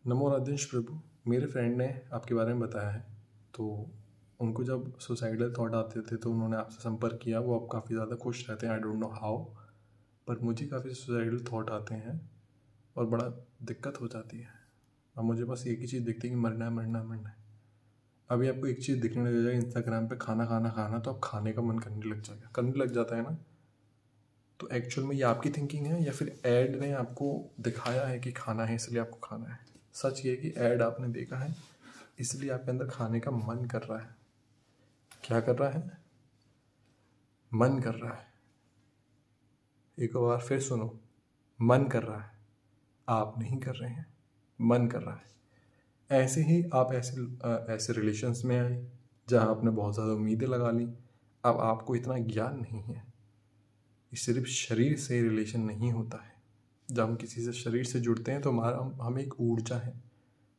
नमो राधेश प्रभु। मेरे फ्रेंड ने आपके बारे में बताया है। तो उनको जब सुसाइडल थॉट आते थे तो उन्होंने आपसे संपर्क किया। वो अब काफ़ी ज़्यादा खुश रहते हैं। आई डोंट नो हाउ, पर मुझे काफ़ी सुसाइडल थॉट आते हैं और बड़ा दिक्कत हो जाती है। अब मुझे बस एक ही चीज़ दिखती है कि मरना है, मरना है, मरना है। अभी आपको एक चीज़ दिखने लग जाएगी इंस्टाग्राम पे, खाना खाना खाना, तो आप खाने का मन करने लग जाता है ना। तो एक्चुअल में ये आपकी थिंकिंग है या फिर ऐड ने आपको दिखाया है कि खाना है इसलिए आपको खाना है? सच ये है कि ऐड आपने देखा है इसलिए आपके अंदर खाने का मन कर रहा है। क्या कर रहा है? मन कर रहा है। एक बार फिर सुनो, मन कर रहा है, आप नहीं कर रहे हैं, मन कर रहा है। ऐसे ही आप ऐसे रिलेशंस में आए जहाँ आपने बहुत ज़्यादा उम्मीदें लगा ली। अब आपको इतना ज्ञान नहीं है कि सिर्फ शरीर से रिलेशन नहीं होता है। जब हम किसी से शरीर से जुड़ते हैं तो हमें एक ऊर्जा है।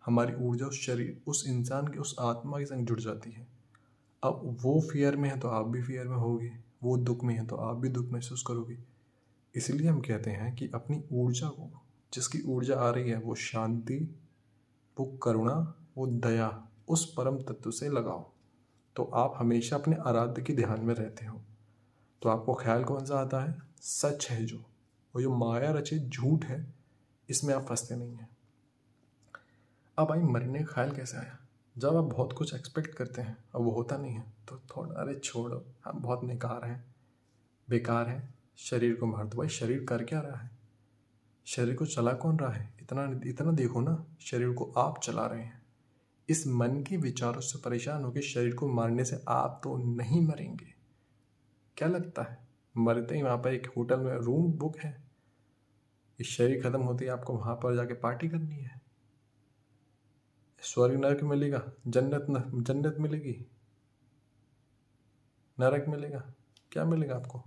हमारी ऊर्जा उस शरीर, उस इंसान के, उस आत्मा के संग जुड़ जाती है। अब वो फियर में है तो आप भी फियर में होगे, वो दुख में है तो आप भी दुख महसूस करोगे। इसलिए हम कहते हैं कि अपनी ऊर्जा को, जिसकी ऊर्जा आ रही है, वो शांति, वो करुणा, वो दया, उस परम तत्व से लगाओ। तो आप हमेशा अपने आराध्य के ध्यान में रहते हो। तो आपको ख्याल कौन सा आता है? सच है जो, वो जो माया रचित झूठ है, इसमें आप फंसते नहीं हैं। अब भाई मरने का ख्याल कैसे आया? जब आप बहुत कुछ एक्सपेक्ट करते हैं और वो होता नहीं है तो थोड़ा अरे छोड़ो, हम बहुत बेकार हैं, बेकार है, शरीर को मार दो। भाई शरीर कर क्या रहा है? शरीर को चला कौन रहा है? इतना इतना देखो ना, शरीर को आप चला रहे हैं। इस मन के विचारों से परेशान होकर शरीर को मारने से आप तो नहीं मरेंगे। क्या लगता है मरते ही वहाँ पर एक होटल में रूम बुक है? इस शरीर खत्म होते ही आपको वहाँ पर जाके पार्टी करनी है? स्वर्ग नरक मिलेगा, जन्नत मिलेगी, नरक मिलेगा, क्या मिलेगा आपको?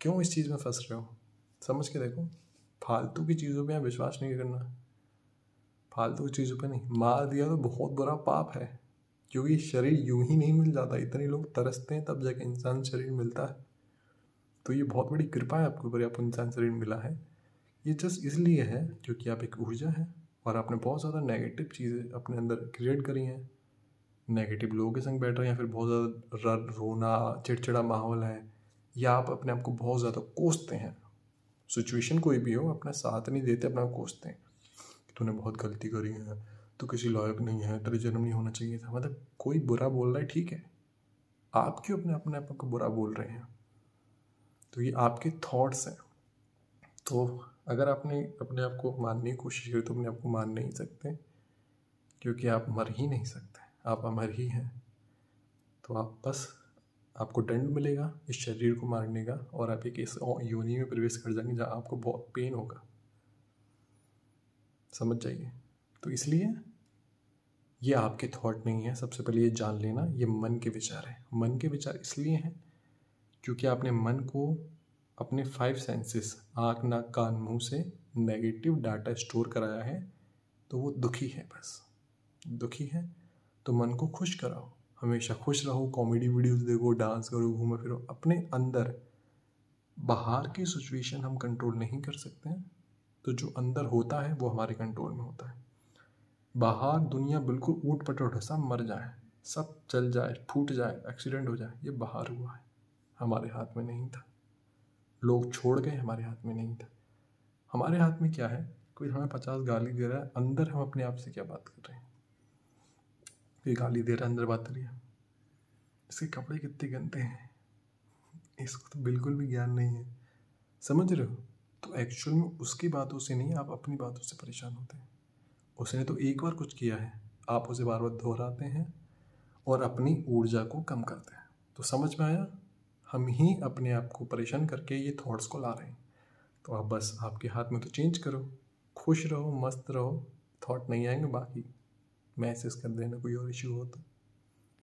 क्यों इस चीज़ में फंस रहे हो? समझ के देखो, फालतू की चीज़ों पे विश्वास नहीं करना। फालतू की चीज़ों पे नहीं। मार दिया तो बहुत बुरा पाप है, क्योंकि शरीर यूं ही नहीं मिल जाता। इतने लोग तरसते हैं तब जाके इंसान शरीर मिलता है। तो ये बहुत बड़ी कृपा है आपके ऊपर, आपको इंसान शरीर मिला है। ये जस्ट इसलिए है क्योंकि आप एक ऊर्जा है और आपने बहुत ज़्यादा नेगेटिव चीज़ें अपने अंदर क्रिएट करी हैं। नेगेटिव लोगों के संग बैठ रहे हैं, या फिर बहुत ज़्यादा रोना, चिड़चिड़ा माहौल है, या आप अपने आप को बहुत ज़्यादा कोसते हैं। सिचुएशन कोई भी हो, अपना साथ नहीं देते, अपना कोसते हैं कि तूने बहुत गलती करी है, तू किसी लायक नहीं है, तेरे जन्म नहीं होना चाहिए था। मतलब कोई बुरा बोल रहा है, ठीक है, आप क्यों अपने आप को बुरा बोल रहे हैं? तो ये आपके थॉट्स हैं। तो अगर आपने अपने आप को मानने की कोशिश करी तो अपने आप को मान नहीं सकते, क्योंकि आप मर ही नहीं सकते, आप अमर ही हैं। तो आप बस, आपको दंड मिलेगा इस शरीर को मारने का, और आप एक इस योनि में प्रवेश कर जाएंगे जहाँ आपको बहुत पेन होगा। समझ जाइए। तो इसलिए ये आपके थॉट नहीं है। सबसे पहले ये जान लेना, ये मन के विचार है। मन के विचार इसलिए हैं क्योंकि आपने मन को अपने 5 सेंसेस, आँख, नाक, कान, मुंह से नेगेटिव डाटा स्टोर कराया है। तो वो दुखी है, बस दुखी है। तो मन को खुश कराओ, हमेशा खुश रहो, कॉमेडी वीडियोस देखो, डांस करो, घूमो फिरो अपने अंदर। बाहर की सिचुएशन हम कंट्रोल नहीं कर सकते हैं, तो जो अंदर होता है वो हमारे कंट्रोल में होता है। बाहर दुनिया बिल्कुल ऊट पटोट है, सब मर जाए, सब चल जाए, फूट जाए, एक्सीडेंट हो जाए, ये बाहर हुआ है, हमारे हाथ में नहीं था। लोग छोड़ गए, हमारे हाथ में नहीं था। हमारे हाथ में क्या है? कोई हमें 50 गाली दे रहा है, अंदर हम अपने आप से क्या बात कर रहे हैं? कोई गाली दे रहा है, अंदर बात कर रही है, इसके कपड़े कितने गंदे हैं, इसको तो बिल्कुल भी ज्ञान नहीं है। समझ रहे हो? तो एक्चुअल में उसकी बातों से नहीं, आप अपनी बातों से परेशान होते हैं। उसने तो एक बार कुछ किया है, आप उसे बार बार दोहराते हैं और अपनी ऊर्जा को कम करते हैं। तो समझ में आया? हम ही अपने आप को परेशान करके ये थॉट्स को ला रहे हैं। तो आप बस, आपके हाथ में तो चेंज करो, खुश रहो, मस्त रहो, थॉट नहीं आएंगे। बाकी मैसेज कर देना कोई और इशू हो तो।